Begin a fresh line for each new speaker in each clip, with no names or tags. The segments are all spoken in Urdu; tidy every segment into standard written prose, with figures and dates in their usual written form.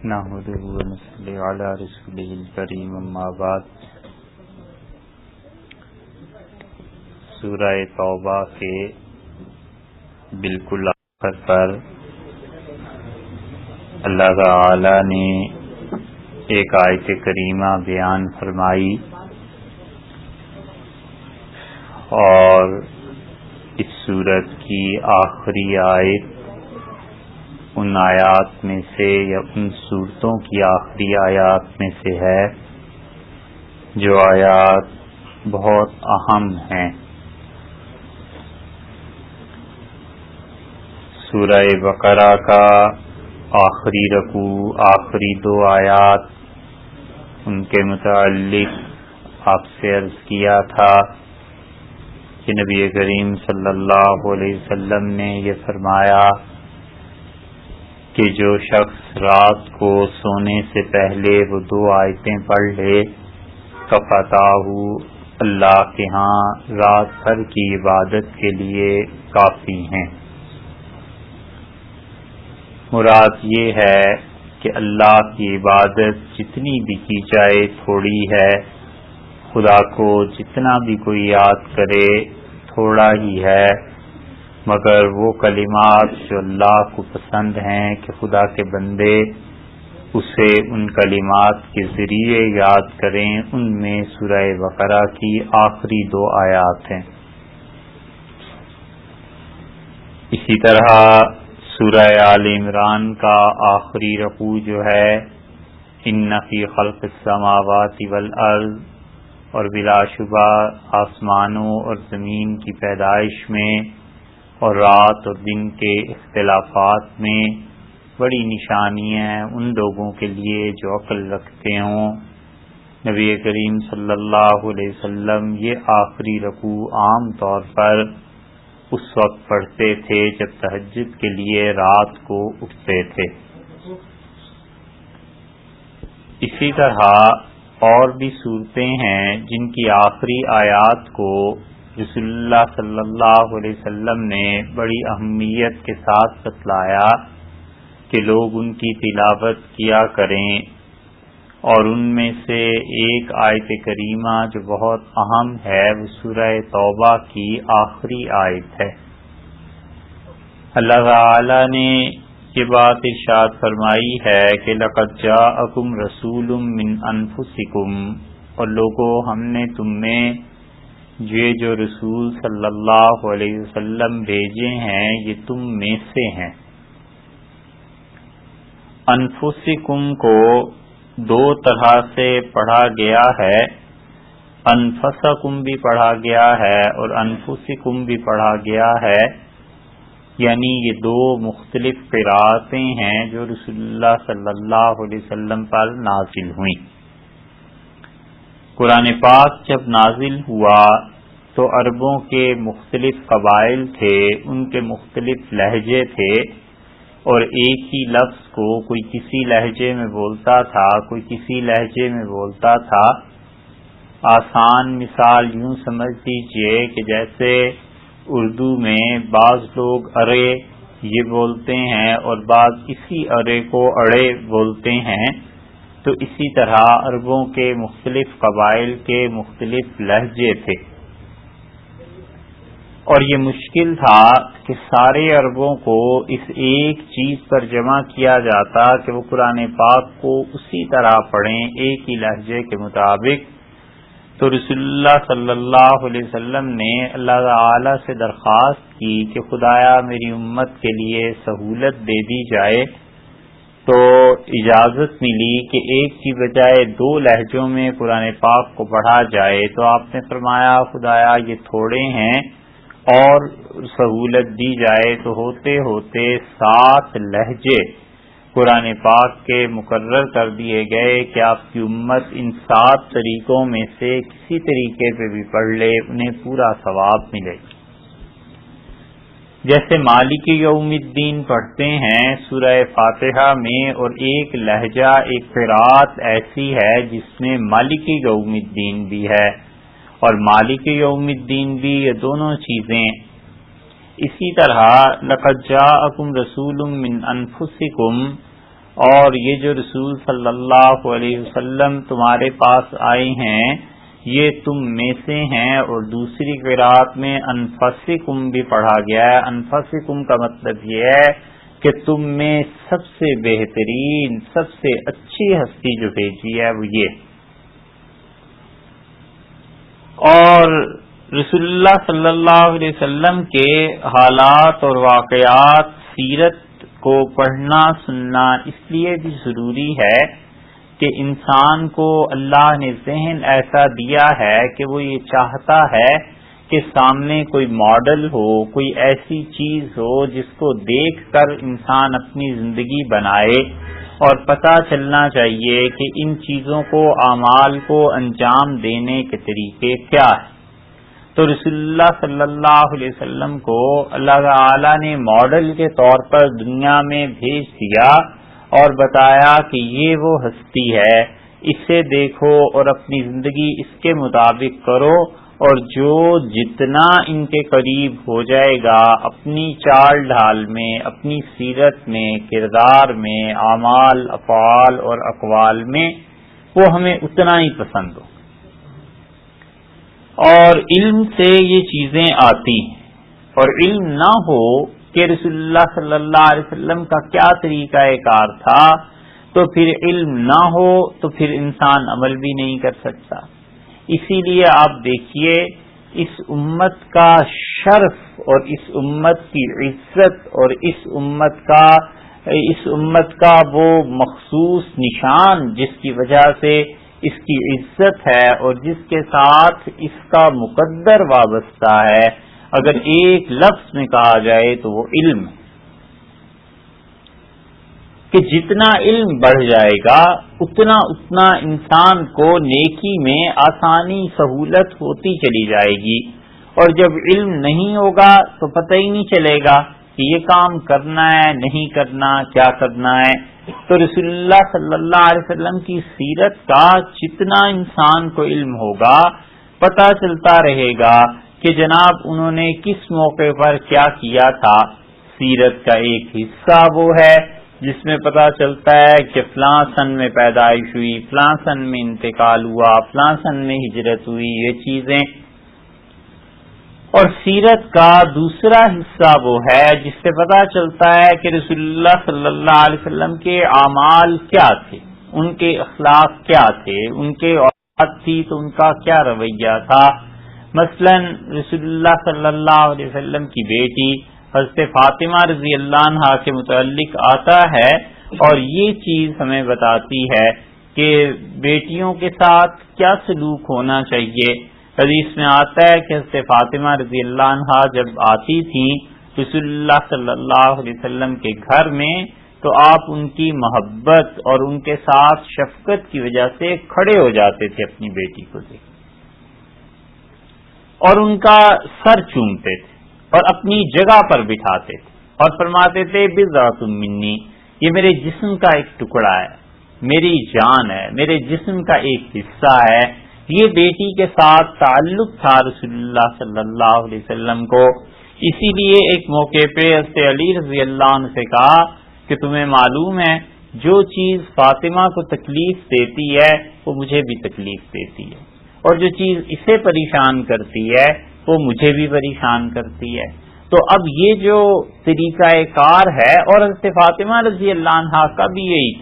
نحمده ونصلي على رسوله الكريم اما بعد۔ سورہ توبہ کے بالکل آخر پر اللہ تعالی نے ایک آیت کریمہ بیان فرمائی اور اس سورت کی آخری آیت ان آیات میں سے یا ان سورتوں کی آخری آیات میں سے ہے جو آیات بہت اہم ہیں۔ سورہ بقرہ کا آخری رکوع، آخری دو آیات، ان کے متعلق آپ سے عرض کیا تھا کہ نبی کریم صلی اللہ علیہ وسلم نے یہ فرمایا کہ جو شخص رات کو سونے سے پہلے وہ دو آیتیں پڑھ لے کفتاہ اللہ کے ہاں رات بھر کی عبادت کے لیے کافی ہیں۔ مراد یہ ہے کہ اللہ کی عبادت جتنی بھی کی جائے تھوڑی ہے، خدا کو جتنا بھی کوئی یاد کرے تھوڑا ہی ہے، مگر وہ کلمات جو اللہ کو پسند ہیں کہ خدا کے بندے اسے ان کلمات کے ذریعے یاد کریں، ان میں سورہ بقرہ کی آخری دو آیات ہیں۔ اسی طرح سورہ آل عمران کا آخری رکوع جو ہے ان فی خلق السماوات والارض، اور بلا شبہ آسمانوں اور زمین کی پیدائش میں اور رات اور دن کے اختلافات میں بڑی نشانی ہے ان لوگوں کے لیے جو عقل رکھتے ہوں۔ نبی کریم صلی اللہ علیہ وسلم یہ آخری رکوع عام طور پر اس وقت پڑھتے تھے جب تہجد کے لیے رات کو اٹھتے تھے۔ اسی طرح اور بھی صورتیں ہیں جن کی آخری آیات کو رسول اللہ صلی اللہ علیہ وسلم نے بڑی اہمیت کے ساتھ بتلایا کہ لوگ ان کی تلاوت کیا کریں، اور ان میں سے ایک آیت کریمہ جو بہت اہم ہے وہ سورہ توبہ کی آخری آیت ہے۔ اللہ تعالی نے یہ بات ارشاد فرمائی ہے کہ لقد جاءکم رسول من انفسکم، اور لوگوں ہم نے تم میں یہ جو رسول صلی اللہ علیہ وسلم بھیجے ہیں یہ تم میں سے ہیں۔ انفسکم کو دو طرح سے پڑھا گیا ہے، انفسکم بھی پڑھا گیا ہے اور انفسکم بھی پڑھا گیا ہے، یعنی یہ دو مختلف قرأتیں ہیں جو رسول اللہ صلی اللہ علیہ وسلم پر نازل ہوئیں۔ قرآن پاک جب نازل ہوا تو عربوں کے مختلف قبائل تھے، ان کے مختلف لہجے تھے، اور ایک ہی لفظ کو کوئی کسی لہجے میں بولتا تھا، کوئی کسی لہجے میں بولتا تھا۔ آسان مثال یوں سمجھ لیجئے کہ جیسے اردو میں بعض لوگ ارے یہ بولتے ہیں اور بعض اسی ارے کو اڑے بولتے ہیں، تو اسی طرح عربوں کے مختلف قبائل کے مختلف لہجے تھے، اور یہ مشکل تھا کہ سارے عربوں کو اس ایک چیز پر جمع کیا جاتا کہ وہ قرآن پاک کو اسی طرح پڑھیں ایک ہی لہجے کے مطابق۔ تو رسول اللہ صلی اللہ علیہ وسلم نے اللہ تعالی سے درخواست کی کہ خدایا میری امت کے لیے سہولت دے دی جائے، تو اجازت ملی کہ ایک کی بجائے دو لہجوں میں قرآن پاک کو پڑھا جائے۔ تو آپ نے فرمایا خدایا یہ تھوڑے ہیں اور سہولت دی جائے، تو ہوتے ہوتے 7 لہجے قرآن پاک کے مقرر کر دیے گئے کہ آپ کی امت ان 7 طریقوں میں سے کسی طریقے پہ بھی پڑھ لے انہیں پورا ثواب ملے گا۔ جیسے مالک یوم الدین پڑھتے ہیں سورہ فاتحہ میں، اور ایک لہجہ ایک قرأت ایسی ہے جس میں مالک یوم الدین بھی ہے اور مالک یوم الدین بھی، یہ دونوں چیزیں اسی طرح لقد جاءکم رسول من انفسکم اور یہ جو رسول صلی اللہ علیہ وسلم تمہارے پاس آئے ہیں یہ تم میں سے ہیں. اور دوسری قرات میں انفسکم بھی پڑھا گیا ہے. انفسکم کا مطلب یہ ہے کہ تم میں سب سے بہترین سب سے اچھی ہستی جو بھیجی ہے وہ یہ. اور رسول اللہ صلی اللہ علیہ وسلم کے حالات اور واقعات سیرت کو پڑھنا سننا اس لیے بھی ضروری ہے کہ انسان کو اللہ نے ذہن ایسا دیا ہے کہ وہ یہ چاہتا ہے کہ سامنے کوئی ماڈل ہو, کوئی ایسی چیز ہو جس کو دیکھ کر انسان اپنی زندگی بنائے, اور پتہ چلنا چاہیے کہ ان چیزوں کو اعمال کو انجام دینے کے طریقے کیا ہیں. تو رسول اللہ صلی اللہ علیہ وسلم کو اللہ تعالی نے ماڈل کے طور پر دنیا میں بھیج دیا اور بتایا کہ یہ وہ ہستی ہے, اسے دیکھو اور اپنی زندگی اس کے مطابق کرو, اور جو جتنا ان کے قریب ہو جائے گا اپنی چال ڈھال میں, اپنی سیرت میں, کردار میں, اعمال افعال اور اقوال میں, وہ ہمیں اتنا ہی پسند ہو. اور علم سے یہ چیزیں آتی ہیں, اور علم نہ ہو کہ رسول اللہ صلی اللہ علیہ وسلم کا کیا طریقہ کار تھا تو پھر علم نہ ہو تو پھر انسان عمل بھی نہیں کر سکتا. اسی لیے آپ دیکھیے اس امت کا شرف اور اس امت کی عزت اور اس امت کا وہ مخصوص نشان جس کی وجہ سے اس کی عزت ہے اور جس کے ساتھ اس کا مقدر وابستہ ہے, اگر ایک لفظ میں کہا جائے تو وہ علم ہے. کہ جتنا علم بڑھ جائے گا اتنا انسان کو نیکی میں آسانی سہولت ہوتی چلی جائے گی, اور جب علم نہیں ہوگا تو پتہ ہی نہیں چلے گا کہ یہ کام کرنا ہے نہیں کرنا, کیا کرنا ہے. تو رسول اللہ صلی اللہ علیہ وسلم کی سیرت کا جتنا انسان کو علم ہوگا پتہ چلتا رہے گا کہ جناب انہوں نے کس موقع پر کیا کیا تھا. سیرت کا ایک حصہ وہ ہے جس میں پتہ چلتا ہے کہ فلاں سن میں پیدائش ہوئی, فلاں سن میں انتقال ہوا, فلاں سن میں ہجرت ہوئی, یہ چیزیں. اور سیرت کا دوسرا حصہ وہ ہے جس سے پتہ چلتا ہے کہ رسول اللہ صلی اللہ علیہ وسلم کے اعمال کیا تھے, ان کے اخلاق کیا تھے, ان کے اولاد تھی تو ان کا کیا رویہ تھا. مثلا رسول اللہ صلی اللہ علیہ وسلم کی بیٹی حضرت فاطمہ رضی اللہ عنہا کے متعلق آتا ہے, اور یہ چیز ہمیں بتاتی ہے کہ بیٹیوں کے ساتھ کیا سلوک ہونا چاہیے. حدیث میں آتا ہے کہ حضرت فاطمہ رضی اللہ عنہا جب آتی تھیں رسول اللہ صلی اللہ علیہ وسلم کے گھر میں تو آپ ان کی محبت اور ان کے ساتھ شفقت کی وجہ سے کھڑے ہو جاتے تھے اپنی بیٹی کو دیکھ, اور ان کا سر چومتے تھے اور اپنی جگہ پر بٹھاتے تھے اور فرماتے تھے بضعۃ منی, یہ میرے جسم کا ایک ٹکڑا ہے, میری جان ہے, میرے جسم کا ایک حصہ ہے. یہ بیٹی کے ساتھ تعلق تھا رسول اللہ صلی اللہ علیہ وسلم کو. اسی لیے ایک موقع پہ حضرت علی رضی اللہ عنہ سے کہا کہ تمہیں معلوم ہے جو چیز فاطمہ کو تکلیف دیتی ہے وہ مجھے بھی تکلیف دیتی ہے, اور جو چیز اسے پریشان کرتی ہے وہ مجھے بھی پریشان کرتی ہے. تو اب یہ جو طریقہ کار ہے, اور حضرت فاطمہ رضی اللہ عنہا کا بھی یہی,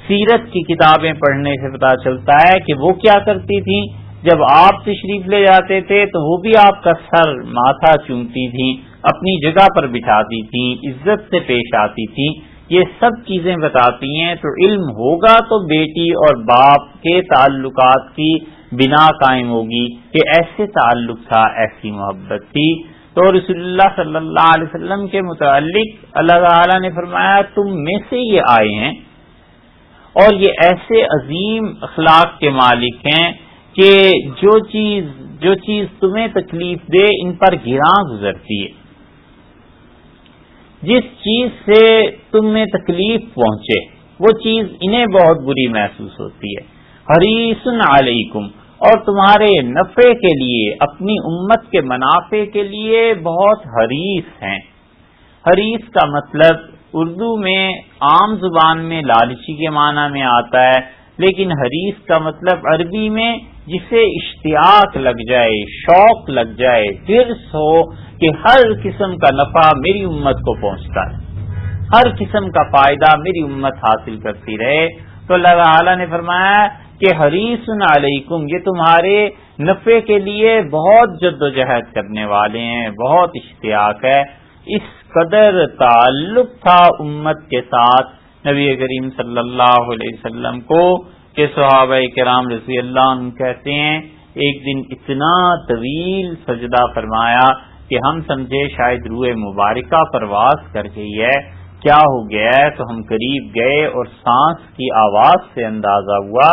سیرت کی کتابیں پڑھنے سے پتہ چلتا ہے کہ وہ کیا کرتی تھیں. جب آپ تشریف لے جاتے تھے تو وہ بھی آپ کا سر ماتھا چومتی تھیں, اپنی جگہ پر بٹھاتی تھیں, عزت سے پیش آتی تھیں. یہ سب چیزیں بتاتی ہیں. تو علم ہوگا تو بیٹی اور باپ کے تعلقات کی بنا قائم ہوگی کہ ایسے تعلق تھا, ایسی محبت تھی. تو رسول اللہ صلی اللہ علیہ وسلم کے متعلق اللہ تعالی نے فرمایا تم میں سے یہ آئے ہیں, اور یہ ایسے عظیم اخلاق کے مالک ہیں کہ جو چیز تمہیں تکلیف دے ان پر گراں گزرتی ہے. جس چیز سے تمہیں تکلیف پہنچے وہ چیز انہیں بہت بری محسوس ہوتی ہے. حریص علیکم, اور تمہارے نفع کے لیے, اپنی امت کے منافع کے لیے بہت حریص ہیں. حریص کا مطلب اردو میں عام زبان میں لالچی کے معنی میں آتا ہے، لیکن حریص کا مطلب عربی میں جسے اشتیاق لگ جائے، شوق لگ جائے، حرص ہو کہ ہر قسم کا نفع میری امت کو پہنچتا ہے، ہر قسم کا فائدہ میری امت حاصل کرتی رہے. تو اللہ تعالی نے فرمایا کہ حریص علیکم، یہ تمہارے نفع کے لیے بہت جد و جہد کرنے والے ہیں، بہت اشتیاق ہے. اس قدر تعلق تھا امت کے ساتھ نبی کریم صلی اللہ علیہ وسلم کو کہ صحابہ کرام رضی اللہ عنہ کہتے ہیں ایک دن اتنا طویل سجدہ فرمایا کہ ہم سمجھے شاید روح مبارکہ پرواز کر گئی ہے، کیا ہو گیا ہے؟ تو ہم قریب گئے اور سانس کی آواز سے اندازہ ہوا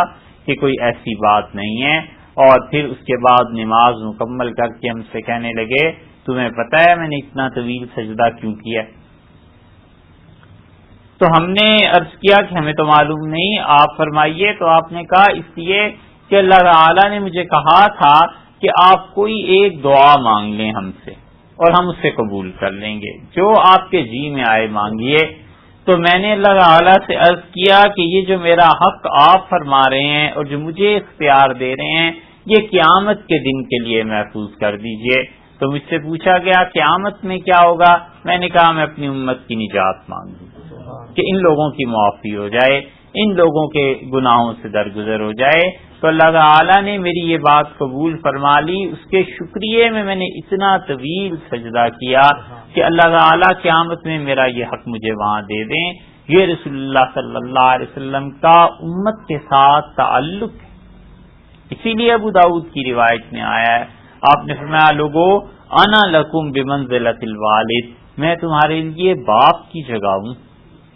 کہ کوئی ایسی بات نہیں ہے. اور پھر اس کے بعد نماز مکمل کر کے ہم سے کہنے لگے تمہیں پتہ ہے میں نے اتنا طویل سجدہ کیوں کیا؟ تو ہم نے عرض کیا کہ ہمیں تو معلوم نہیں، آپ فرمائیے. تو آپ نے کہا اس لیے کہ اللہ تعالی نے مجھے کہا تھا کہ آپ کوئی ایک دعا مانگ لیں ہم سے اور ہم اسے قبول کر لیں گے، جو آپ کے جی میں آئے مانگیے. تو میں نے اللہ تعالی سے عرض کیا کہ یہ جو میرا حق آپ فرما رہے ہیں اور جو مجھے اختیار دے رہے ہیں یہ قیامت کے دن کے لیے محفوظ کر دیجئے. تو مجھ سے پوچھا گیا قیامت میں کیا ہوگا؟ میں نے کہا میں اپنی امت کی نجات مانگوں کہ ان لوگوں کی معافی ہو جائے، ان لوگوں کے گناہوں سے درگزر ہو جائے. تو اللہ تعالی نے میری یہ بات قبول فرما لی. اس کے شکریہ میں نے اتنا طویل سجدہ کیا کہ اللہ تعالی قیامت میں میرا یہ حق مجھے وہاں دے دیں. یہ رسول اللہ صلی اللہ علیہ وسلم کا امت کے ساتھ تعلق ہے. اسی لیے ابو داؤد کی روایت میں آیا ہے، آپ نے فرمایا لوگو انا لکم بمنزلۃ الوالد، میں تمہارے لیے باپ کی جگہ ہوں.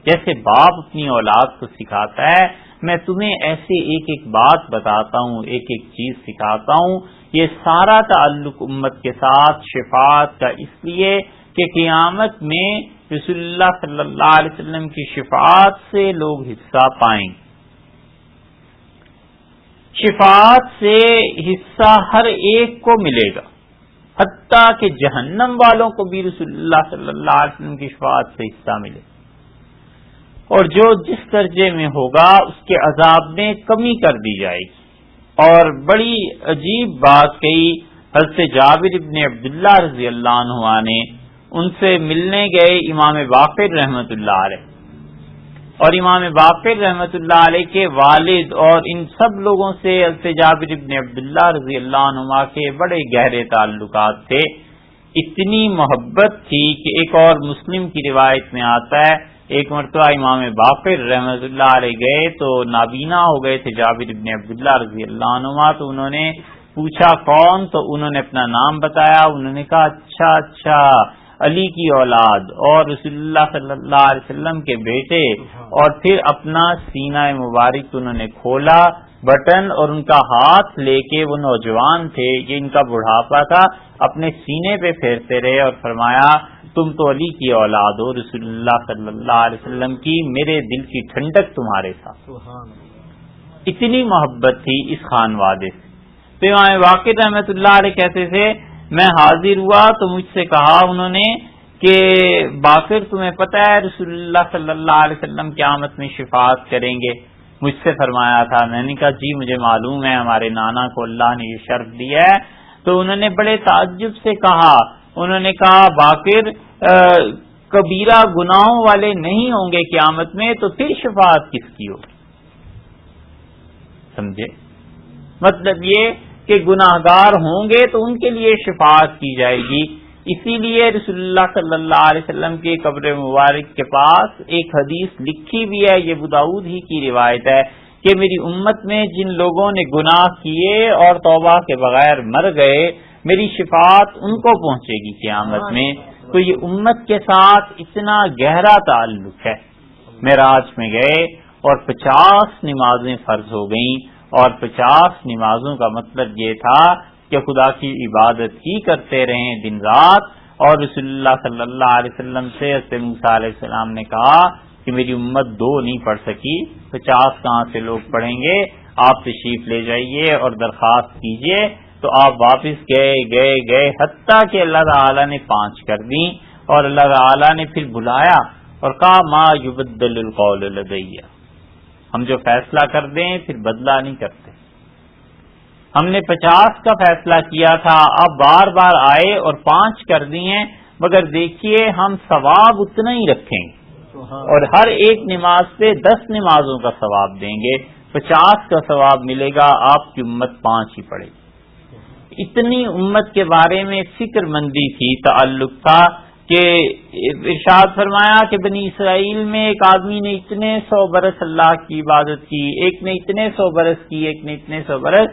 جیسے باپ اپنی اولاد کو سکھاتا ہے، میں تمہیں ایسے ایک ایک بات بتاتا ہوں، ایک ایک چیز سکھاتا ہوں. یہ سارا تعلق امت کے ساتھ شفاعت کا اس لیے کہ قیامت میں رسول اللہ صلی اللہ علیہ وسلم کی شفاعت سے لوگ حصہ پائیں. شفاعت سے حصہ ہر ایک کو ملے گا، حتیٰ کہ جہنم والوں کو بھی رسول اللہ صلی اللہ علیہ وسلم کی شفاعت سے حصہ ملے. اور جو جس درجے میں ہوگا اس کے عذاب میں کمی کر دی جائے گی. اور بڑی عجیب بات کہی حضرت جابر ابن عبداللہ رضی اللہ عنہ نے، ان سے ملنے گئے امام باقر رحمۃ اللہ علیہ، اور امام باقر رحمۃ اللہ علیہ کے والد اور ان سب لوگوں سے حضرت جابر ابن عبداللہ رضی اللہ عنہ کے بڑے گہرے تعلقات تھے. اتنی محبت تھی کہ ایک اور مسلم کی روایت میں آتا ہے ایک مرتبہ امام باقر رحمۃ اللہ علیہ گئے تو نابینا ہو گئے تھے جابر ابن عبداللہ رضی اللہ عنہ. تو انہوں نے پوچھا کون؟ تو انہوں نے اپنا نام بتایا. انہوں نے کہا اچھا علی کی اولاد اور رسول اللہ صلی اللہ علیہ وسلم کے بیٹے. اور پھر اپنا سینہ مبارک انہوں نے کھولا بٹن اور ان کا ہاتھ لے کے، وہ نوجوان تھے، یہ ان کا بڑھاپا تھا، اپنے سینے پہ پھیرتے رہے اور فرمایا تم تو علی کی اولاد ہو رسول اللہ صلی اللہ علیہ وسلم کی، میرے دل کی ٹھنڈک تمہارے ساتھ. اتنی محبت تھی اس خانوادے سے. تو امام باقر رحمۃ اللہ علیہ کہتے تھے میں حاضر ہوا تو مجھ سے کہا انہوں نے کہ باقر تمہیں پتہ ہے رسول اللہ صلی اللہ علیہ وسلم قیامت میں شفاعت کریں گے؟ مجھ سے فرمایا تھا. میں نے کہا جی مجھے معلوم ہے، ہمارے نانا کو اللہ نے یہ شرف دیا ہے. تو انہوں نے بڑے تعجب سے کہا، انہوں نے کہا باقر کبیرہ گناہوں والے نہیں ہوں گے قیامت میں، تو پھر شفاعت کس کی ہوگی؟ سمجھے؟ مطلب یہ کہ گناہگار ہوں گے تو ان کے لیے شفاعت کی جائے گی. اسی لیے رسول اللہ صلی اللہ علیہ وسلم کے قبر مبارک کے پاس ایک حدیث لکھی بھی ہے، یہ ابو داؤد ہی کی روایت ہے کہ میری امت میں جن لوگوں نے گناہ کیے اور توبہ کے بغیر مر گئے میری شفاعت ان کو پہنچے گی قیامت میں. تو یہ امت کے ساتھ اتنا گہرا تعلق ہے. معراج میں گئے اور 50 نمازیں فرض ہو گئیں، اور 50 نمازوں کا مطلب یہ تھا کہ خدا کی عبادت ہی کرتے رہیں دن رات. اور رسول اللہ صلی اللہ علیہ وسلم سے حضرت موسیٰ علیہ السلام نے کہا کہ میری امت 2 نہیں پڑھ سکی، 50 کہاں سے لوگ پڑھیں گے، آپ تشریف لے جائیے اور درخواست کیجئے. تو آپ واپس گئے حتیٰ کہ اللہ تعالی نے 5 کر دیں. اور اللہ تعالی نے پھر بلایا اور کہا ما یبدل القول لدی، ہم جو فیصلہ کر دیں پھر بدلہ نہیں کرتے. ہم نے 50 کا فیصلہ کیا تھا، اب بار بار آئے اور 5 کر دیے، مگر دیکھیے ہم ثواب اتنا ہی رکھیں گے اور ہر ایک نماز پہ 10 نمازوں کا ثواب دیں گے، 50 کا ثواب ملے گا، آپ کی امت 5 ہی پڑے گی. اتنی امت کے بارے میں فکر مندی تھی، تعلق تھا کہ ارشاد فرمایا کہ بنی اسرائیل میں ایک آدمی نے اتنے 100 برس اللہ کی عبادت کی، ایک نے اتنے 100 برس کی، ایک نے اتنے 100 برس.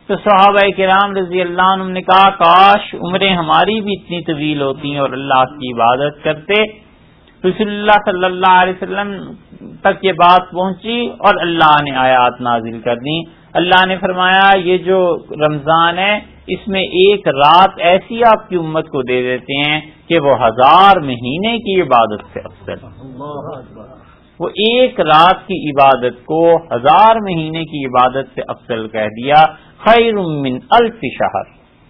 تو صحابہ کرام رضی اللہ عنہم نے کہا کاش عمریں ہماری بھی اتنی طویل ہوتی اور اللہ کی عبادت کرتے. رسول اللہ صلی اللہ علیہ وسلم تک یہ بات پہنچی اور اللہ نے آیات نازل کر دی. اللہ نے فرمایا یہ جو رمضان ہے اس میں ایک رات ایسی آپ کی امت کو دے دیتے ہیں کہ وہ 1000 مہینے کی عبادت سے افضل. وہ ایک رات کی عبادت کو 1000 مہینے کی عبادت سے افضل کہہ دیا. خیر من 1000 شہر،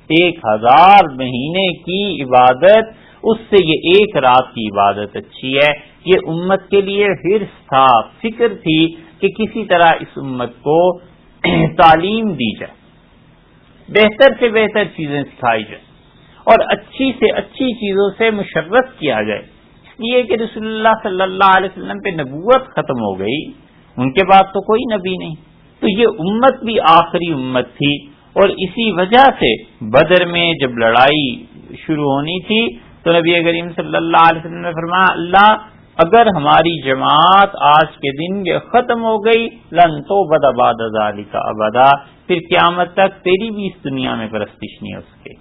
1000 مہینے کی عبادت اس سے یہ ایک رات کی عبادت اچھی ہے. یہ امت کے لیے حرص تھا، فکر تھی کہ کسی طرح اس امت کو تعلیم دی جائے، بہتر سے بہتر چیزیں سکھائی جائیں اور اچھی سے اچھی چیزوں سے مشرف کیا جائے. اس لیے کہ رسول اللہ صلی اللہ علیہ وسلم پہ نبوت ختم ہو گئی، ان کے بعد تو کوئی نبی نہیں، تو یہ امت بھی آخری امت تھی. اور اسی وجہ سے بدر میں جب لڑائی شروع ہونی تھی تو نبی کریم صلی اللہ علیہ وسلم نے فرمایا اللہ اگر ہماری جماعت آج کے دن یہ ختم ہو گئی لن توبد بعد ذلک ابدا، پھر قیامت تک تیری بھی اس دنیا میں پرستش نہیں ہو سکے.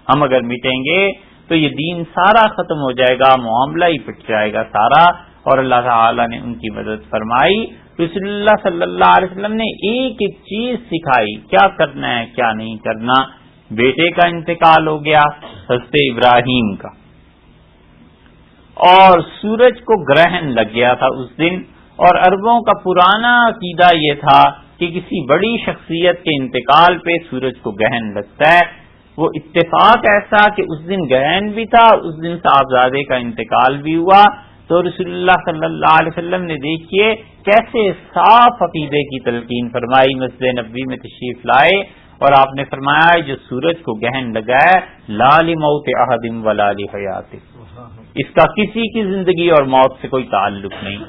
ہم اگر مٹیں گے تو یہ دین سارا ختم ہو جائے گا، معاملہ ہی پٹ جائے گا سارا. اور اللہ تعالی نے ان کی مدد فرمائی. رسول اللہ صلی اللہ علیہ وسلم نے ایک ایک چیز سکھائی، کیا کرنا ہے کیا نہیں کرنا. بیٹے کا انتقال ہو گیا حضرت ابراہیم کا، اور سورج کو گرہن لگ گیا تھا اس دن، اور عربوں کا پرانا عقیدہ یہ تھا کہ کسی بڑی شخصیت کے انتقال پہ سورج کو گرہن لگتا ہے. وہ اتفاق ایسا کہ اس دن گرہن بھی تھا، اس دن صاحبزادے کا انتقال بھی ہوا. تو رسول اللہ صلی اللہ علیہ وسلم نے دیکھیے کیسے صاف عقیدے کی تلقین فرمائی، مسجد نبوی میں تشریف لائے اور آپ نے فرمایا جو سورج کو گرہن لگا ہے لا لموت احد ولا لحیاتہ، اس کا کسی کی زندگی اور موت سے کوئی تعلق نہیں.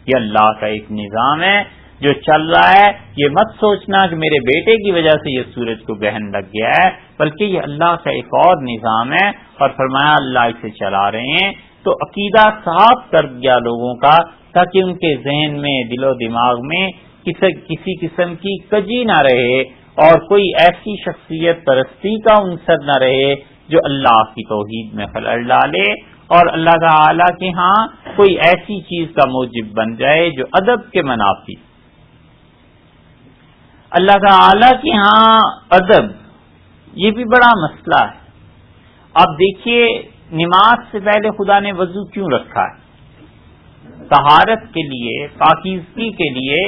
یہ اللہ کا ایک نظام ہے جو چل رہا ہے. یہ مت سوچنا کہ میرے بیٹے کی وجہ سے یہ سورج کو گرہن لگ گیا ہے، بلکہ یہ اللہ کا ایک اور نظام ہے. اور فرمایا اللہ اسے چلا رہے ہیں. تو عقیدہ صاف کر دیا لوگوں کا تاکہ ان کے ذہن میں دل و دماغ میں کسی قسم کی کجی نہ رہے اور کوئی ایسی شخصیت پرستی کا عنصر نہ رہے جو اللہ کی توحید میں خلل ڈالے اور اللہ تعالی کے ہاں کوئی ایسی چیز کا موجب بن جائے جو ادب کے منافی. اللہ تعالی کے ہاں ادب یہ بھی بڑا مسئلہ ہے. آپ دیکھیے نماز سے پہلے خدا نے وضو کیوں رکھا ہے؟ طہارت کے لیے، پاکیزگی کے لیے.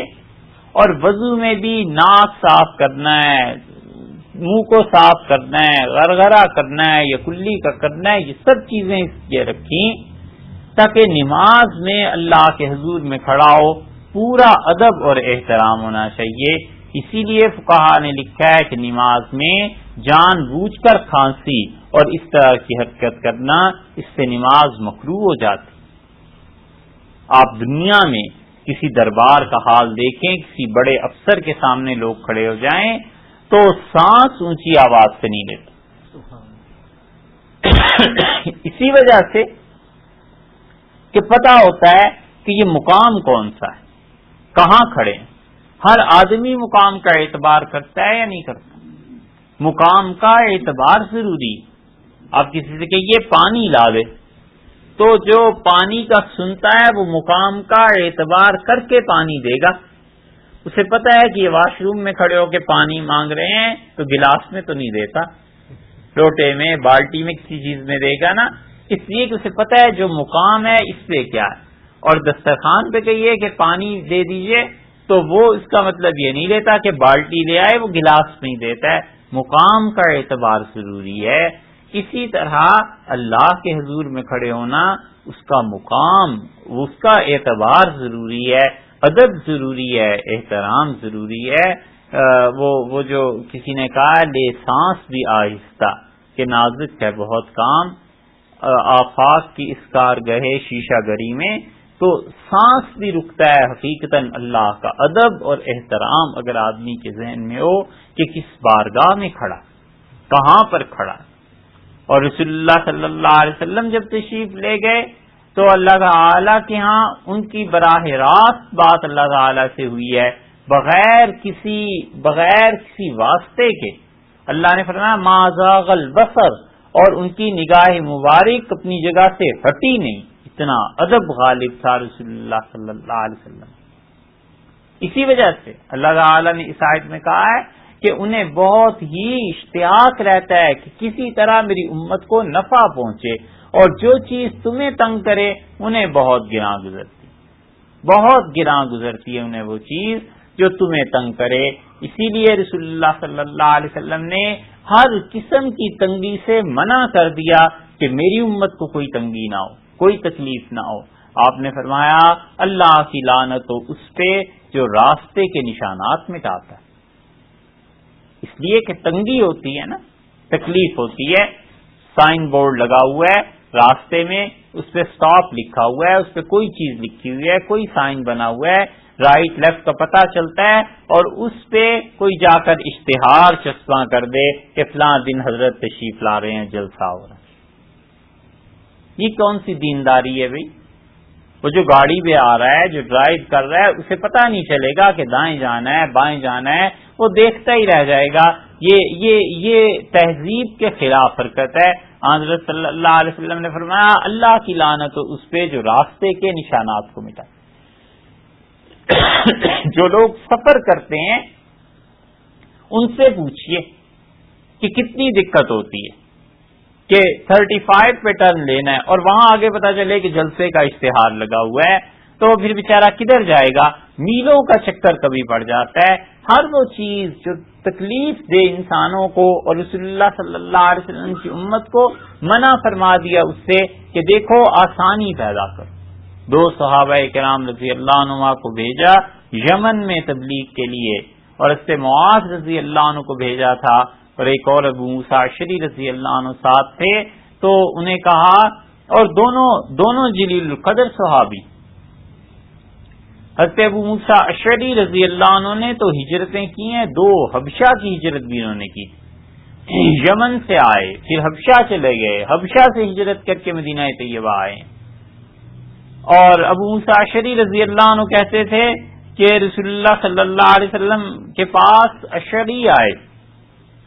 اور وضو میں بھی ناک صاف کرنا ہے، منہ کو صاف کرنا ہے، غرغرہ کرنا ہے یا کلی کا کرنا ہے، یہ سب چیزیں اس لیے رکھیں تاکہ نماز میں اللہ کے حضور میں کھڑا ہو پورا ادب اور احترام ہونا چاہیے. اسی لیے فقہا نے لکھا ہے کہ نماز میں جان بوجھ کر کھانسی اور اس طرح کی حرکت کرنا اس سے نماز مکروہ ہو جاتی. آپ دنیا میں کسی دربار کا حال دیکھیں، کسی بڑے افسر کے سامنے لوگ کھڑے ہو جائیں تو سانس اونچی آواز سے نہیں لیتے. اسی وجہ سے کہ پتہ ہوتا ہے کہ یہ مقام کون سا ہے، کہاں کھڑے ہیں. ہر آدمی مقام کا اعتبار کرتا ہے یا نہیں کرتا؟ مقام کا اعتبار ضروری. آپ کسی سے کہیے پانی لا دے تو جو پانی کا سنتا ہے وہ مقام کا اعتبار کر کے پانی دے گا. اسے پتہ ہے کہ یہ واش روم میں کھڑے ہو کے پانی مانگ رہے ہیں تو گلاس میں تو نہیں دیتا، لوٹے میں، بالٹی میں، کسی چیز میں دے گا نا. اس لیے کہ اسے پتہ ہے جو مقام ہے اس پہ کیا ہے. اور دسترخوان پہ کہیے کہ پانی دے دیجئے تو وہ اس کا مطلب یہ نہیں لیتا کہ بالٹی لے آئے، وہ گلاس نہیں دیتا ہے. مقام کا اعتبار ضروری ہے. اسی طرح اللہ کے حضور میں کھڑے ہونا اس کا مقام، اس کا اعتبار ضروری ہے، ادب ضروری ہے، احترام ضروری ہے۔ وہ جو کسی نے کہا لے سانس بھی آہستہ کہ نازک ہے بہت کام، آفاق کی اس کارگہ شیشہ گری میں، تو سانس بھی رکتا ہے حقیقتاً اللہ کا ادب اور احترام اگر آدمی کے ذہن میں ہو کہ کس بارگاہ میں کھڑا، کہاں پر کھڑا۔ اور رسول اللہ صلی اللہ علیہ وسلم جب تشریف لے گئے تو اللہ تعالیٰ کے ہاں ان کی براہ راست بات اللہ تعالیٰ سے ہوئی ہے، بغیر کسی واسطے کے۔ اللہ نے فرمایا ما زاغ البصر، اور ان کی نگاہ مبارک اپنی جگہ سے ہٹی نہیں، اتنا ادب غالب تھا رسول اللہ صلی اللہ علیہ وسلم۔ اسی وجہ سے اللہ تعالیٰ نے اس آیت میں کہا ہے کہ انہیں بہت ہی اشتیاق رہتا ہے کہ کسی طرح میری امت کو نفع پہنچے، اور جو چیز تمہیں تنگ کرے انہیں بہت گراں گزرتی ہے انہیں وہ چیز جو تمہیں تنگ کرے۔ اسی لیے رسول اللہ صلی اللہ علیہ وسلم نے ہر قسم کی تنگی سے منع کر دیا کہ میری امت کو کوئی تنگی نہ ہو، کوئی تکلیف نہ ہو۔ آپ نے فرمایا اللہ کی لعنت ہو اس پہ جو راستے کے نشانات مٹاتا ہے، اس لیے کہ تنگی ہوتی ہے نا، تکلیف ہوتی ہے۔ سائن بورڈ لگا ہوا ہے راستے میں، اس پہ سٹاپ لکھا ہوا ہے، اس پہ کوئی چیز لکھی ہوئی ہے، کوئی سائن بنا ہوا ہے، رائٹ لیفٹ کا پتہ چلتا ہے، اور اس پہ کوئی جا کر اشتہار چسپاں کر دے کہ فلاں دن حضرت تشریف لا رہے ہیں، جلسہ ہو رہا ہے۔ یہ کون سی دینداری ہے بھائی؟ وہ جو گاڑی پہ آ رہا ہے، جو ڈرائیو کر رہا ہے، اسے پتہ نہیں چلے گا کہ دائیں جانا ہے بائیں جانا ہے، وہ دیکھتا ہی رہ جائے گا۔ یہ تہذیب کے خلاف حرکت ہے۔ حضرت صلی اللہ علیہ وسلم نے فرمایا اللہ کی لعنت ہو اس پہ جو راستے کے نشانات کو مٹائے۔ جو لوگ سفر کرتے ہیں ان سے پوچھئے کہ کتنی دقت ہوتی ہے کہ 35 پہ ٹرن لینا ہے اور وہاں آگے پتا چلے کہ جلسے کا اشتہار لگا ہوا ہے، تو پھر بیچارہ کدھر جائے گا؟ میلوں کا چکر کبھی پڑ جاتا ہے۔ ہر وہ چیز جو تکلیف دے انسانوں کو، اور رسول اللہ صلی اللہ علیہ وسلم کی امت کو منع فرما دیا اس سے کہ دیکھو آسانی پیدا کرو۔ 2 صحابہ کرام رضی اللہ عنہ کو بھیجا یمن میں تبلیغ کے لیے، اور اس سے معاذ رضی اللہ عنہ کو بھیجا تھا، اور ایک اور ابو موسیٰ اشعری رضی اللہ عنہ ساتھ تھے۔ تو انہیں کہا، اور دونوں جلیل القدر صحابی، حضرت ابو موسیٰ اشعری رضی اللہ عنہ نے تو ہجرتیں کی ہیں، 2 حبشہ کی ہجرت بھی انہوں نے کی، یمن سے آئے پھر حبشہ چلے گئے، حبشہ سے ہجرت کر کے مدینہ طیبہ آئے۔ اور ابو موسیٰ اشعری رضی اللہ عنہ کہتے تھے کہ رسول اللہ صلی اللہ علیہ وسلم کے پاس اشعری آئے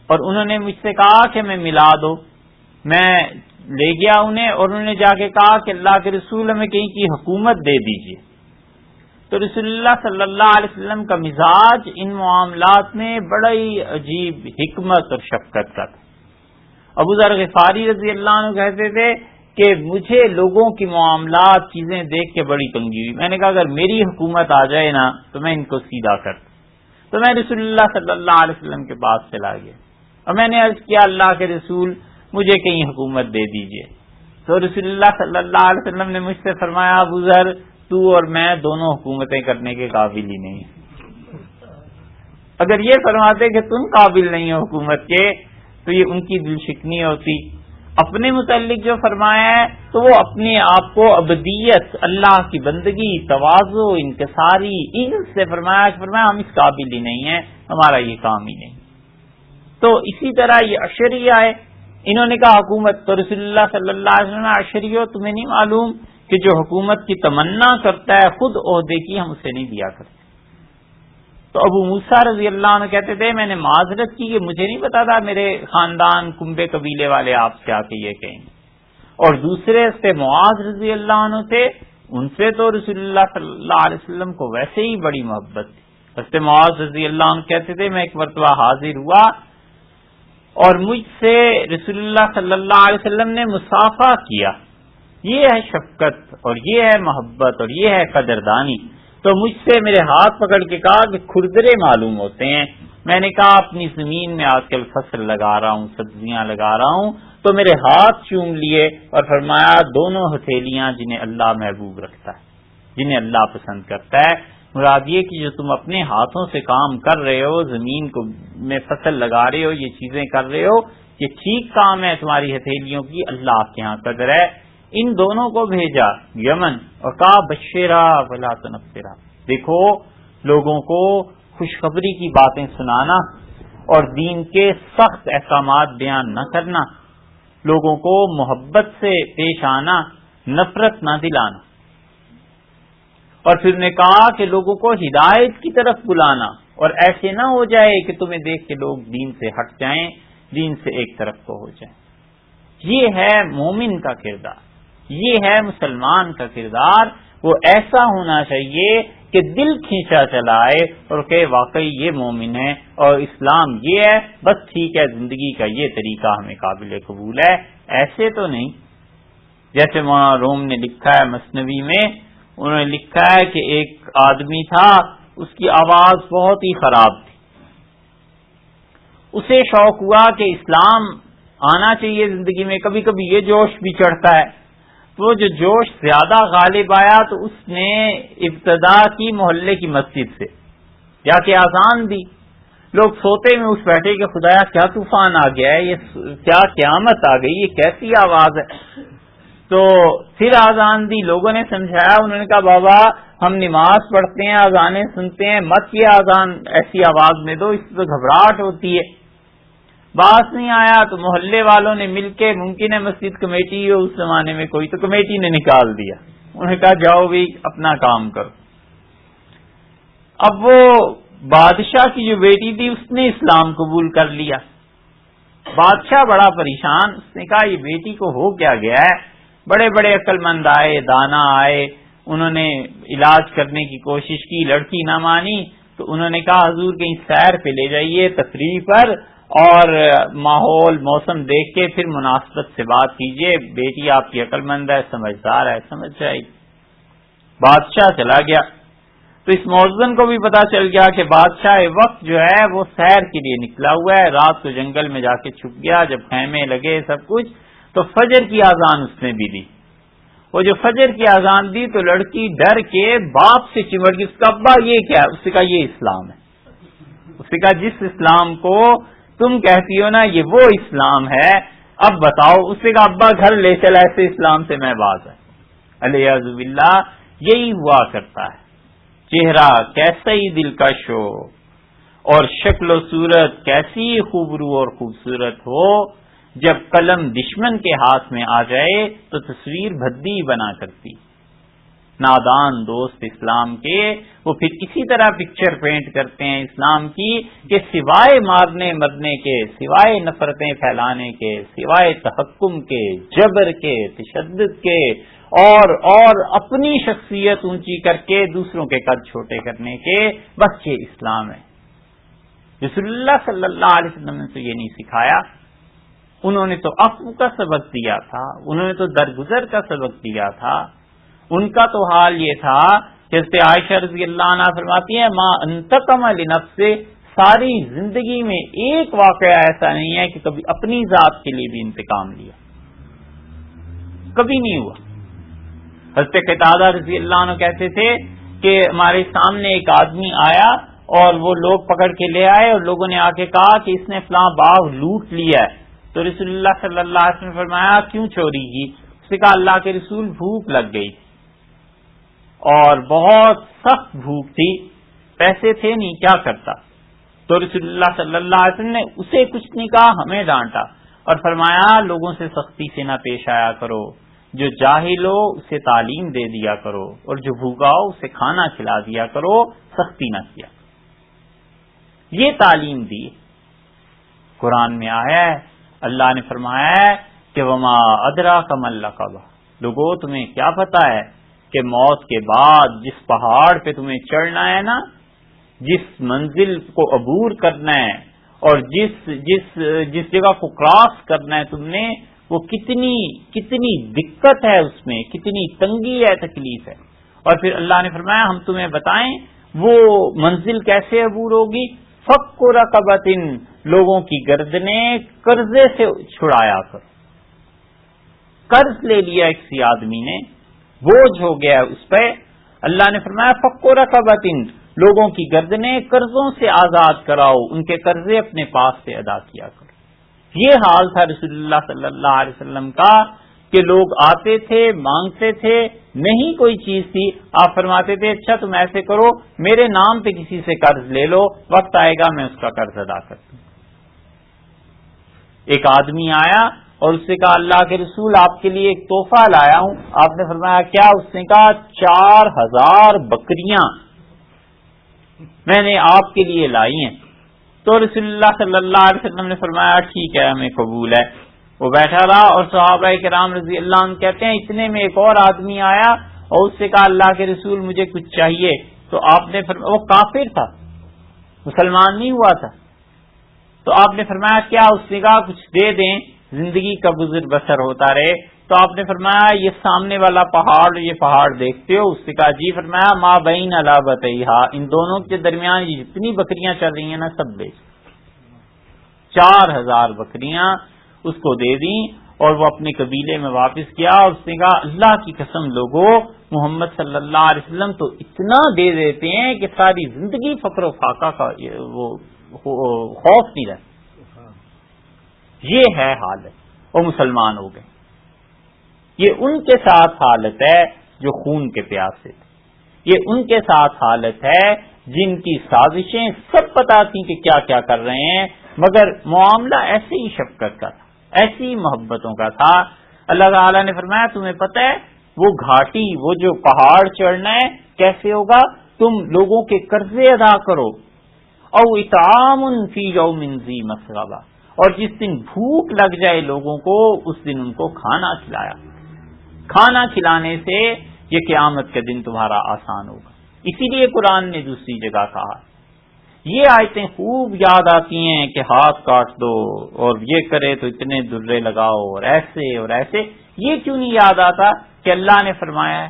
اور انہوں نے مجھ سے کہا کہ میں ملا دو، میں لے گیا انہیں، اور انہوں نے جا کے کہا کہ اللہ کے رسول ہمیں کہیں کی حکومت دے دیجیے۔ تو رسول اللہ صلی اللہ علیہ وسلم کا مزاج ان معاملات میں بڑا ہی عجیب حکمت اور شفقت کا تھا۔ ابو ذر غفاری رضی اللہ عنہ کہتے تھے کہ مجھے لوگوں کی معاملات چیزیں دیکھ کے بڑی تنگی ہوئی، میں نے کہا اگر میری حکومت آ جائے نا تو میں ان کو سیدھا کرتا۔ تو میں رسول اللہ صلی اللہ علیہ وسلم کے پاس چلا گیا اور میں نے عرض کیا اللہ کے رسول مجھے کہیں حکومت دے دیجئے۔ تو رسول اللہ صلی اللہ علیہ وسلم نے مجھ سے فرمایا ابو ذر تو اور میں دونوں حکومتیں کرنے کے قابل ہی نہیں ہیں۔ اگر یہ فرماتے کہ تم قابل نہیں ہو حکومت کے تو یہ ان کی دل شکنی ہوتی۔ اپنے متعلق جو فرمایا ہے تو وہ اپنے آپ کو ابدیت، اللہ کی بندگی، تواضع، انکساری، ان سے فرمایا ہم اس قابل ہی نہیں ہیں، ہمارا یہ کام ہی نہیں۔ تو اسی طرح یہ اشعری آئے، انہوں نے کہا حکومت، تو رسول اللہ صلی اللہ علیہ وسلم اشعریوں تمہیں نہیں معلوم کہ جو حکومت کی تمنا کرتا ہے خود عہدے کی ہم اسے نہیں دیا کرتے۔ تو ابو موسیٰ رضی اللہ عنہ کہتے تھے میں نے معذرت کی کہ مجھے نہیں پتا تھا، میرے خاندان کنبے قبیلے والے آپ سے آ کے یہ کہیں گے۔ اور دوسرے سے معاذ رضی اللہ عنہ تھے، ان سے تو رسول اللہ صلی اللہ علیہ وسلم کو ویسے ہی بڑی محبت تھی۔ حضرت معاذ رضی اللہ عنہ کہتے تھے میں ایک مرتبہ حاضر ہوا اور مجھ سے رسول اللہ صلی اللہ علیہ وسلم نے مصافحہ کیا۔ یہ ہے شفقت اور یہ ہے محبت اور یہ ہے قدردانی۔ تو مجھ سے میرے ہاتھ پکڑ کے کہا کہ کھردرے معلوم ہوتے ہیں، میں نے کہا اپنی زمین میں آج کل فصل لگا رہا ہوں، سبزیاں لگا رہا ہوں، تو میرے ہاتھ چوم لیے اور فرمایا دونوں ہتھیلیاں جنہیں اللہ محبوب رکھتا ہے، جنہیں اللہ پسند کرتا ہے۔ مراد یہ کہ جو تم اپنے ہاتھوں سے کام کر رہے ہو، زمین کو میں فصل لگا رہے ہو، یہ چیزیں کر رہے ہو، یہ ٹھیک کام ہے تمہاری ہتھیلیوں کی، اللہ کے ہاں قدر ہے۔ ان دونوں کو بھیجا یمن اور کہا بشرا ولا تنفرا، دیکھو لوگوں کو خوشخبری کی باتیں سنانا اور دین کے سخت احکامات بیان نہ کرنا، لوگوں کو محبت سے پیش آنا، نفرت نہ دلانا، اور پھر نے کہا کہ لوگوں کو ہدایت کی طرف بلانا، اور ایسے نہ ہو جائے کہ تمہیں دیکھ کے لوگ دین سے ہٹ جائیں، دین سے ایک طرف کو ہو جائیں۔ یہ ہے مومن کا کردار، یہ ہے مسلمان کا کردار۔ وہ ایسا ہونا چاہیے کہ دل کھینچا چلائے اور کہ واقعی یہ مومن ہے اور اسلام یہ ہے، بس ٹھیک ہے، زندگی کا یہ طریقہ ہمیں قابل قبول ہے۔ ایسے تو نہیں، جیسے مولانا روم نے لکھا ہے مثنوی میں، انہوں نے لکھا ہے کہ ایک آدمی تھا، اس کی آواز بہت ہی خراب تھی، اسے شوق ہوا کہ اسلام آنا چاہیے زندگی میں، کبھی کبھی یہ جوش بھی چڑھتا ہے، تو جو جوش زیادہ غالب آیا تو اس نے ابتدا کی محلے کی مسجد سے جا کے اذان دی، لوگ سوتے میں اٹھ بیٹھے کہ خدایا کیا طوفان آ گیا ہے، یہ کیا قیامت آ گئی، یہ کیسی آواز ہے۔ تو پھر اذان دی، لوگوں نے سمجھایا، انہوں نے کہا بابا ہم نماز پڑھتے ہیں، اذانیں سنتے ہیں، مت یہ اذان ایسی آواز میں دو، اس سے گھبراہٹ ہوتی ہے۔ باز نہیں آیا تو محلے والوں نے مل کے، ممکن ہے مسجد کمیٹی ہو اس زمانے میں کوئی، تو کمیٹی نے نکال دیا، انہوں نے کہا جاؤ بھی اپنا کام کرو۔ اب وہ بادشاہ کی جو بیٹی تھی اس نے اسلام قبول کر لیا، بادشاہ بڑا پریشان، اس نے کہا یہ بیٹی کو ہو کیا گیا ہے؟ بڑے بڑے عقل مند آئے، دانا آئے، انہوں نے علاج کرنے کی کوشش کی، لڑکی نہ مانی، تو انہوں نے کہا حضور کہیں سیر پہ لے جائیے، تفریح پر، اور ماحول موسم دیکھ کے پھر مناسبت سے بات کیجئے، بیٹی آپ کی عقل مند ہے، سمجھدار ہے، سمجھ جائے گی۔ بادشاہ چلا گیا تو اس موذن کو بھی پتا چل گیا کہ بادشاہ وقت جو ہے وہ سیر کے لیے نکلا ہوا ہے، رات کو جنگل میں جا کے چھپ گیا، جب خیمے لگے سب کچھ تو فجر کی اذان اس نے بھی دی، وہ جو فجر کی اذان دی تو لڑکی ڈر کے باپ سے چمٹ گئی، اس کا ابا یہ کیا ہے؟ اس نے کہا یہ اسلام ہے۔ اس نے کہا جس اسلام کو تم کہتی ہو نا یہ وہ اسلام ہے، اب بتاؤ۔ اس نے کہا ابا گھر لے چلا، ایسے اسلام سے میں باز ہے۔ الیاذ باللہ، یہی ہوا کرتا ہے، چہرہ کیسا ہی دلکش ہو اور شکل و صورت کیسی خوبرو اور خوبصورت ہو، جب قلم دشمن کے ہاتھ میں آ جائے تو تصویر بھدی بنا کرتی۔ نادان دوست اسلام کے وہ پھر اسی طرح پکچر پینٹ کرتے ہیں اسلام کی کہ سوائے مارنے مرنے کے، سوائے نفرتیں پھیلانے کے، سوائے تحکم کے، جبر کے، تشدد کے، اور اپنی شخصیت اونچی کر کے دوسروں کے قد چھوٹے کرنے کے، بس یہ اسلام ہے۔ رسول اللہ صلی اللہ علیہ وسلم نے تو یہ نہیں سکھایا، انہوں نے تو عفو کا سبق دیا تھا، انہوں نے تو درگزر کا سبق دیا تھا۔ ان کا تو حال یہ تھا کہ حضرت عائشہ رضی اللہ عنہا فرماتی ہیں ما انتقم لنفس، ساری زندگی میں ایک واقعہ ایسا نہیں ہے کہ کبھی اپنی ذات کے لیے بھی انتقام لیا، کبھی نہیں ہوا۔ حضرت قتادہ رضی اللہ عنہ کہتے تھے کہ ہمارے سامنے ایک آدمی آیا اور وہ لوگ پکڑ کے لے آئے اور لوگوں نے آ کے کہا کہ اس نے فلاں باغ لوٹ لیا ہے، تو رسول اللہ صلی اللہ علیہ وسلم نے فرمایا کیوں چوری کی؟ اس نے کہا اللہ کے رسول بھوک لگ گئی اور بہت سخت بھوک تھی، پیسے تھے نہیں، کیا کرتا؟ تو رسول اللہ صلی اللہ علیہ وسلم نے اسے کچھ نہیں کہا، ہمیں ڈانٹا اور فرمایا لوگوں سے سختی سے نہ پیش آیا کرو، جو جاہل ہو اسے تعلیم دے دیا کرو اور جو بھوکا ہو اسے کھانا کھلا دیا کرو، سختی نہ کیا۔ یہ تعلیم دی قرآن میں آیا ہے، اللہ نے فرمایا ہے کہ وما ادراک ما العقبہ، لوگوں تمہیں کیا پتا ہے کہ موت کے بعد جس پہاڑ پہ تمہیں چڑھنا ہے نا، جس منزل کو عبور کرنا ہے اور جس جگہ کو کراس کرنا ہے تم نے، وہ کتنی دقت ہے، اس میں کتنی تنگی ہے، تکلیف ہے۔ اور پھر اللہ نے فرمایا ہم تمہیں بتائیں وہ منزل کیسے عبور ہوگی، فک رقبۃ، لوگوں کی گردنیں قرضے سے چھڑایا کرو. قرض لے لیا کسی آدمی نے، بوجھ ہو گیا اس پہ، اللہ نے فرمایا فک رقبۃ، لوگوں کی گردنیں قرضوں سے آزاد کراؤ، ان کے قرضے اپنے پاس سے ادا کیا کرو. یہ حال تھا رسول اللہ صلی اللہ علیہ وسلم کا کہ لوگ آتے تھے، مانگتے تھے، نہیں کوئی چیز تھی، آپ فرماتے تھے اچھا تم ایسے کرو میرے نام پہ کسی سے قرض لے لو، وقت آئے گا میں اس کا قرض ادا کرتا ہوں. ایک آدمی آیا اور اس سے کہا اللہ کے رسول آپ کے لیے ایک تحفہ لایا ہوں. آپ نے فرمایا کیا؟ اس نے کہا 4000 بکریاں میں نے آپ کے لیے لائی ہیں. تو رسول اللہ صلی اللہ علیہ وسلم نے فرمایا ٹھیک ہے ہمیں قبول ہے. وہ بیٹھا رہا اور صحابہ کرام رضی اللہ عنہ کہتے ہیں اتنے میں ایک اور آدمی آیا اور اس سے کہا اللہ کے رسول مجھے کچھ چاہیے. تو آپ نے فرمایا، وہ کافر تھا، مسلمان نہیں ہوا تھا، تو آپ نے فرمایا کیا؟ اس نے کہا کچھ دے دیں زندگی کا گزر بسر ہوتا رہے. تو آپ نے فرمایا یہ سامنے والا پہاڑ، یہ پہاڑ دیکھتے ہو؟ اس نے کہا جی. فرمایا ما بین لابتیھا، ان دونوں کے درمیان یہ جتنی بکریاں چل رہی ہیں نا سب بیچ. 4000 بکریاں اس کو دے دیں اور وہ اپنے قبیلے میں واپس کیا. اور اس نے کہا اللہ کی قسم لوگوں، محمد صلی اللہ علیہ وسلم تو اتنا دے دیتے ہیں کہ ساری زندگی فقر و فاقہ کا وہ خوف نہیں رہتا. یہ ہے حالت، وہ مسلمان ہو گئے. یہ ان کے ساتھ حالت ہے جو خون کے پیاسے تھے. یہ ان کے ساتھ حالت ہے جن کی سازشیں سب پتہ تھیں کہ کیا کیا کر رہے ہیں، مگر معاملہ ایسے ہی شفقت کا تھا، ایسی محبتوں کا تھا. اللہ تعالیٰ نے فرمایا تمہیں پتہ ہے وہ گھاٹی، وہ جو پہاڑ چڑھنا ہے کیسے ہوگا؟ تم لوگوں کے قرضے ادا کرو. او اطعام فی یوم ذی مسغبہ، اور جس دن بھوک لگ جائے لوگوں کو اس دن ان کو کھانا کھلایا. کھانا کھلانے سے یہ قیامت کا دن تمہارا آسان ہوگا. اسی لیے قرآن نے دوسری جگہ کہا. یہ آیتیں خوب یاد آتی ہیں کہ ہاتھ کاٹ دو اور یہ کرے تو اتنے درے لگاؤ اور ایسے اور ایسے. یہ کیوں نہیں یاد آتا کہ اللہ نے فرمایا ہے،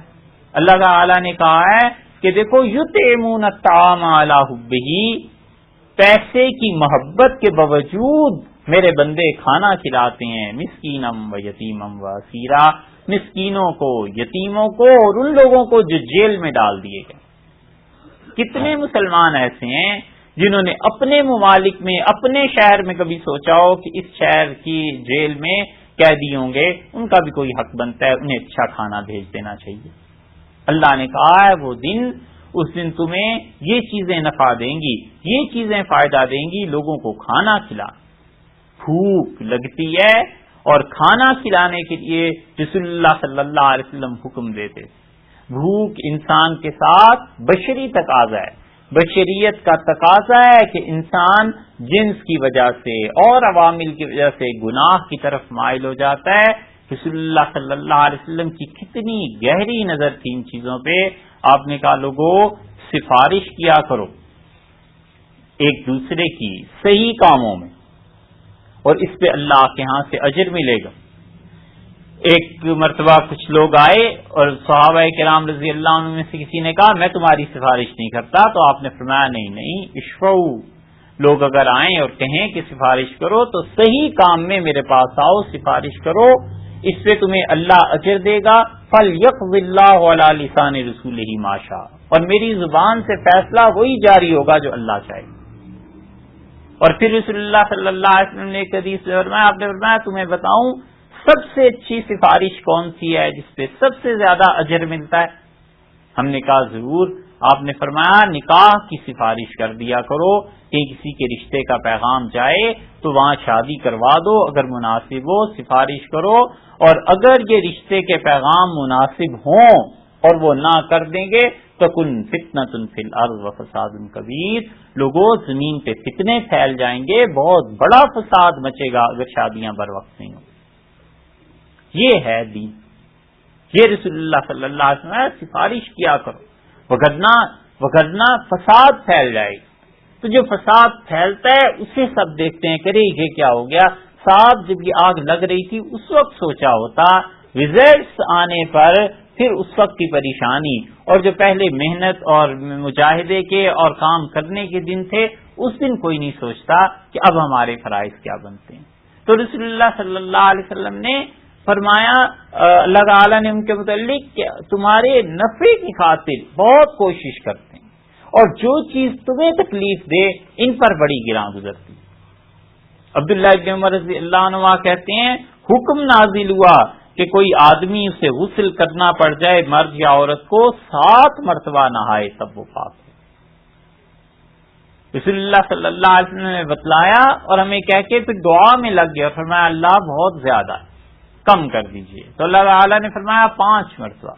اللہ تعالی نے کہا ہے کہ دیکھو یطعمون الطعام علی حبہ، پیسے کی محبت کے باوجود میرے بندے کھانا کھلاتے ہیں. مسکینم و یتیمم و اسیرا، مسکینوں کو، یتیموں کو اور ان لوگوں کو جو جیل میں ڈال دیے گئے. کتنے مسلمان ایسے ہیں جنہوں نے اپنے ممالک میں، اپنے شہر میں کبھی سوچا ہو کہ اس شہر کی جیل میں قیدی ہوں گے، ان کا بھی کوئی حق بنتا ہے، انہیں اچھا کھانا بھیج دینا چاہیے. اللہ نے کہا ہے وہ دن، اس دن تمہیں یہ چیزیں نفع دیں گی، یہ چیزیں فائدہ دیں گی. لوگوں کو کھانا کھلا. بھوک لگتی ہے اور کھانا کھلانے کے لیے رسول اللہ صلی اللہ علیہ وسلم حکم دیتے. بھوک انسان کے ساتھ بشری تقاضا ہے، بشریت کا تقاضا ہے کہ انسان جنس کی وجہ سے اور عوامل کی وجہ سے گناہ کی طرف مائل ہو جاتا ہے. رسول اللہ صلی اللہ علیہ وسلم کی کتنی گہری نظر تھی ان چیزوں پہ. آپ نے کہا لوگوں سفارش کیا کرو ایک دوسرے کی صحیح کاموں میں، اور اس پہ اللہ کے ہاں سے اجر ملے گا. ایک مرتبہ کچھ لوگ آئے اور صحابہ کرام رضی اللہ عنہ میں سے کسی نے کہا میں تمہاری سفارش نہیں کرتا. تو آپ نے فرمایا نہیں اشفعوا، لوگ اگر آئیں اور کہیں کہ سفارش کرو تو صحیح کام میں میرے پاس آؤ، سفارش کرو، اس پہ تمہیں اللہ اجر دے گا. فَلْيَقْضِ اللَّهُ عَلَى لِسَانِ رَسُولِهِ مَا شَاءَ، اور میری زبان سے فیصلہ وہی جاری ہوگا جو اللہ چاہے. اور پھر رسول اللہ صلی اللہ علیہ وسلم نے ایک حدیث میں فرمایا، آپ نے فرمایا تمہیں بتاؤں سب سے اچھی سفارش کون سی ہے جس پہ سب سے زیادہ اجر ملتا ہے؟ ہم نے کہا ضرور. آپ نے فرمایا نکاح کی سفارش کر دیا کرو کہ کسی کے رشتے کا پیغام جائے تو وہاں شادی کروا دو، اگر مناسب ہو سفارش کرو. اور اگر یہ رشتے کے پیغام مناسب ہوں اور وہ نہ کر دیں گے تو کن فتنۃ فی الارض وفساد کبیر، لوگوں زمین پہ فتنے پھیل جائیں گے، بہت بڑا فساد مچے گا اگر شادیاں بر وقت نہیں ہوں. یہ ہے دین. یہ رسول اللہ صلی اللہ علیہ وسلم سفارش کیا کرو، وگرنہ فساد پھیل جائے گا. تو جو فساد پھیلتا ہے اسے سب دیکھتے ہیں کہ یہ کیا ہو گیا. صاحب جب یہ آگ لگ رہی تھی اس وقت سوچا ہوتا، ریزلٹس آنے پر پھر اس وقت کی پریشانی، اور جو پہلے محنت اور مجاہدے کے اور کام کرنے کے دن تھے، اس دن کوئی نہیں سوچتا کہ اب ہمارے فرائض کیا بنتے ہیں۔ تو رسول اللہ صلی اللہ علیہ وسلم نے فرمایا، اللہ تعالیٰ نے ان کے متعلق کہ تمہارے نفع کی خاطر بہت کوشش کرتے ہیں، اور جو چیز تمہیں تکلیف دے ان پر بڑی گراں گزرتی۔ عبداللہ ابن عمر رضی اللہ عنہ کہتے ہیں، حکم نازل ہوا کہ کوئی آدمی اسے غسل کرنا پڑ جائے، مرد یا عورت کو 7 مرتبہ نہائے تب وہ پاک ہے۔ رسول اللہ صلی اللہ علیہ وسلم نے بتلایا اور ہمیں کہہ کے پھر دعا میں لگ گیا، فرمایا اللہ بہت زیادہ ہے، کم کر دیجئے۔ تو اللہ تعالیٰ نے فرمایا 5 مرتبہ،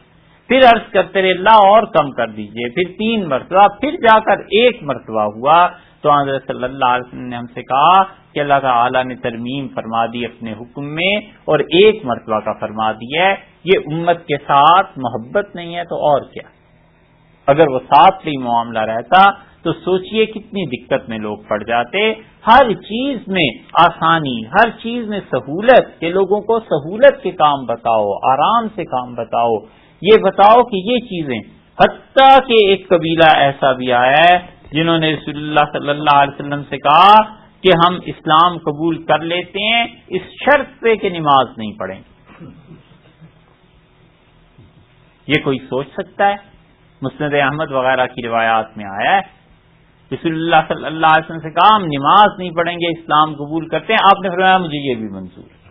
پھر عرض کرتے رہے اللہ اور کم کر دیجئے، پھر 3 مرتبہ، پھر جا کر 1 مرتبہ ہوا۔ تو حضرت صلی اللہ علیہ وسلم نے ہم سے کہا کہ اللہ تعالیٰ نے ترمیم فرما دی اپنے حکم میں، اور 1 مرتبہ کا فرما دیا ہے۔ یہ امت کے ساتھ محبت نہیں ہے تو اور کیا؟ اگر وہ ساتھ ہی معاملہ رہتا تو سوچئے کتنی دقت میں لوگ پڑ جاتے۔ ہر چیز میں آسانی، ہر چیز میں سہولت، کہ لوگوں کو سہولت کے کام بتاؤ، آرام سے کام بتاؤ، یہ بتاؤ کہ یہ چیزیں، حتیٰ کہ ایک قبیلہ ایسا بھی آیا ہے جنہوں نے رسول اللہ صلی اللہ علیہ وسلم سے کہا کہ ہم اسلام قبول کر لیتے ہیں اس شرط پہ کہ نماز نہیں پڑھیں۔ یہ کوئی سوچ سکتا ہے؟ مسند احمد وغیرہ کی روایات میں آیا ہے، رسول اللہ صلی اللہ علیہ وسلم سے کہا ہم نماز نہیں پڑھیں گے، اسلام قبول کرتے ہیں۔ آپ نے فرمایا مجھے یہ بھی منظور ہے۔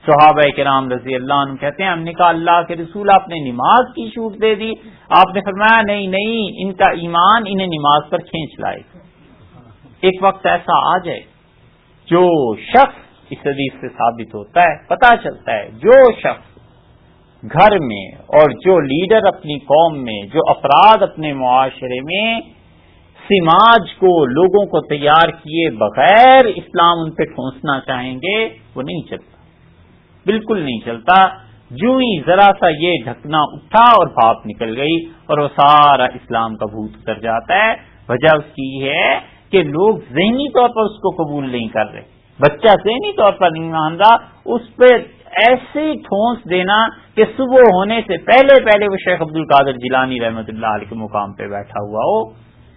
صحابہ کرام رضی اللہ عنہ کہتے ہیں ہم نے کہا اللہ کے رسول آپ نے نماز کی چھوٹ دے دی۔ آپ نے فرمایا نہیں نہیں، ان کا ایمان انہیں نماز پر کھینچ لائے۔ ایک وقت ایسا آ جائے، جو شخص، اس حدیث سے ثابت ہوتا ہے، پتہ چلتا ہے، جو شخص گھر میں اور جو لیڈر اپنی قوم میں، جو افراد اپنے معاشرے میں سماج کو، لوگوں کو تیار کیے بغیر اسلام ان پہ ٹھونسنا چاہیں گے، وہ نہیں چلتا، بالکل نہیں چلتا۔ جو ہی ذرا سا یہ ڈھکنا اٹھا اور بھاپ نکل گئی اور وہ سارا اسلام کا بھوت اتر جاتا ہے۔ وجہ اس کی یہ ہے کہ لوگ ذہنی طور پر اس کو قبول نہیں کر رہے، بچہ ذہنی طور پر نہیں مان رہا، اس پہ ایسے ٹھونس دینا کہ صبح ہونے سے پہلے پہلے وہ شیخ عبد القادر جیلانی رحمۃ اللہ علیہ کے مقام پہ بیٹھا ہوا ہو۔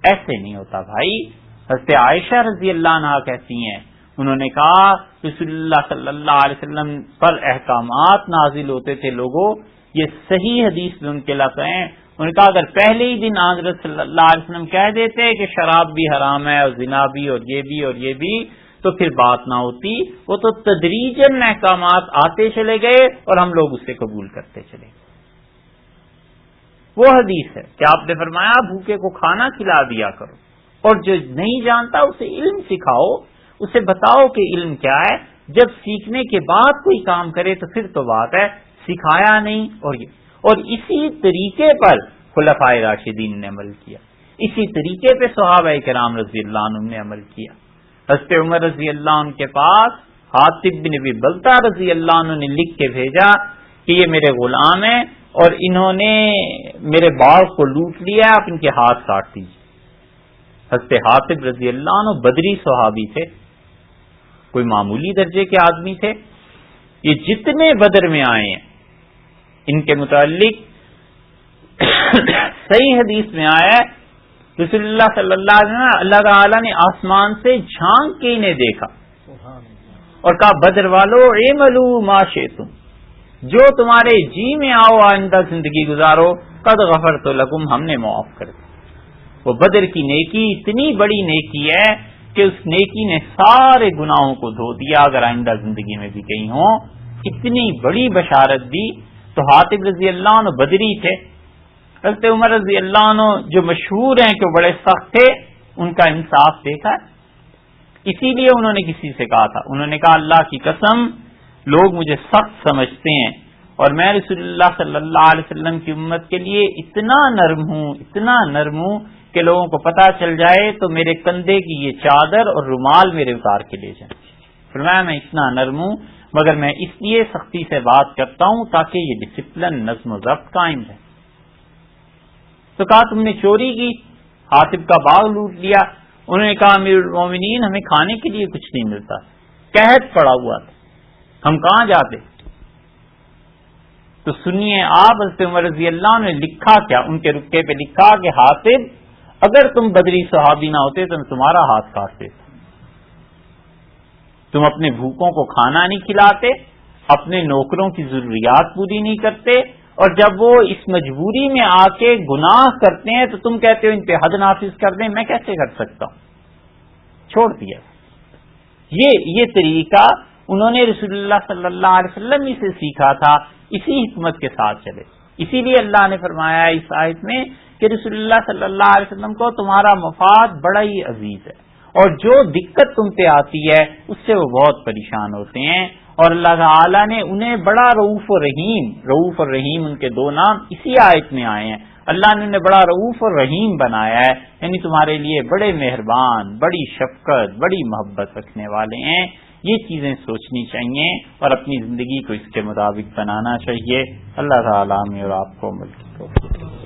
ایسے نہیں ہوتا بھائی۔ حضرت عائشہ رضی اللہ عنہا کہتی ہیں، انہوں نے کہا رسول اللہ صلی اللہ علیہ وسلم پر احکامات نازل ہوتے تھے، لوگوں یہ صحیح حدیث میں ان کے لفظ ہیں، انہوں نے کہا اگر پہلے ہی دن حضرت صلی اللہ علیہ وسلم کہہ دیتے کہ شراب بھی حرام ہے اور زنا بھی اور یہ بھی اور یہ بھی، تو پھر بات نہ ہوتی۔ وہ تو تدریجاً احکامات آتے چلے گئے اور ہم لوگ اسے قبول کرتے چلے گئے۔ وہ حدیث ہے کہ آپ نے فرمایا بھوکے کو کھانا کھلا دیا کرو، اور جو نہیں جانتا اسے علم سکھاؤ، اسے بتاؤ کہ علم کیا ہے۔ جب سیکھنے کے بعد کوئی کام کرے تو پھر تو بات ہے، سکھایا نہیں۔ اور اسی طریقے پر خلفائے راشدین نے عمل کیا، اسی طریقے پہ صحابہ کرام رضی اللہ عنہ نے عمل کیا۔ حضرت عمر رضی اللہ عنہ کے پاس حاطب بن ابی بلتہ رضی اللہ عنہ نے لکھ کے بھیجا کہ یہ میرے غلام ہیں اور انہوں نے میرے باغ کو لوٹ لیا، آپ ان کے ہاتھ کاٹ دیجیے۔ حضرت حاطب رضی اللہ عنہ بدری صحابی تھے، کوئی معمولی درجے کے آدمی تھے۔ یہ جتنے بدر میں آئے ہیں ان کے متعلق صحیح حدیث میں آیا ہے، رسول اللہ صلی اللہ علیہ وسلم اللہ تعالیٰ نے آسمان سے جھانک کے انہیں دیکھا اور کہا بدر والو اعملوا ما شئتم، جو تمہارے جی میں آؤ آئندہ زندگی گزارو، قد غفرت لکم، ہم نے معاف کر دیا۔ وہ بدر کی نیکی اتنی بڑی نیکی ہے کہ اس نیکی نے سارے گناہوں کو دھو دیا، اگر آئندہ زندگی میں بھی کہیں ہوں، اتنی بڑی بشارت دی۔ تو حاطب رضی اللہ عنہ بدری تھے۔ حضرت عمر رضی اللہ عنہ جو مشہور ہیں کہ بڑے سخت تھے، ان کا انصاف دیکھا، اسی لیے انہوں نے کسی سے کہا تھا، انہوں نے کہا اللہ کی قسم لوگ مجھے سخت سمجھتے ہیں اور میں رسول اللہ صلی اللہ علیہ وسلم کی امت کے لیے اتنا نرم ہوں، اتنا نرم ہوں کہ لوگوں کو پتہ چل جائے تو میرے کندھے کی یہ چادر اور رومال میرے اتار کے لے جائیں۔ فرمایا میں اتنا نرم ہوں، مگر میں اس لیے سختی سے بات کرتا ہوں تاکہ یہ ڈسپلن، نظم و ضبط قائم رہے۔ تو کہا تم نے چوری کی، حاطب کا باغ لوٹ لیا۔ انہوں نے کہا امیر المومنین ہمیں کھانے کے لیے کچھ نہیں ملتا، قحط پڑا ہوا تھا، ہم کہاں جاتے؟ تو سنیے آپ حضرت عمر رضی اللہ عنہ نے لکھا کیا، ان کے رکے پہ لکھا کہ حاطب اگر تم بدری صحابی نہ ہوتے تو تمہارا ہاتھ کاٹ دیتا، تم اپنے بھوکوں کو کھانا نہیں کھلاتے، اپنے نوکروں کی ضروریات پوری نہیں کرتے، اور جب وہ اس مجبوری میں آ کے گناہ کرتے ہیں تو تم کہتے ہو ان پہ حد نافذ کر دیں، میں کیسے کر سکتا ہوں، چھوڑ دیا۔ یہ طریقہ انہوں نے رسول اللہ صلی اللہ علیہ وسلم ہی سے سیکھا تھا، اسی حکمت کے ساتھ چلے۔ اسی لیے اللہ نے فرمایا اس آیت میں کہ رسول اللہ صلی اللہ علیہ وسلم کو تمہارا مفاد بڑا ہی عزیز ہے، اور جو دقت تم پہ آتی ہے اس سے وہ بہت پریشان ہوتے ہیں، اور اللہ تعالی نے انہیں بڑا رؤوف اور رحیم ان کے دو نام اسی آیت میں آئے ہیں، اللہ نے انہیں بڑا رؤوف اور رحیم بنایا ہے، یعنی تمہارے لیے بڑے مہربان، بڑی شفقت، بڑی محبت رکھنے والے ہیں۔ یہ چیزیں سوچنی چاہیے اور اپنی زندگی کو اس کے مطابق بنانا چاہیے۔ اللہ تعالیٰ ہمیں اور آپ کو عمل کی توفیق دے۔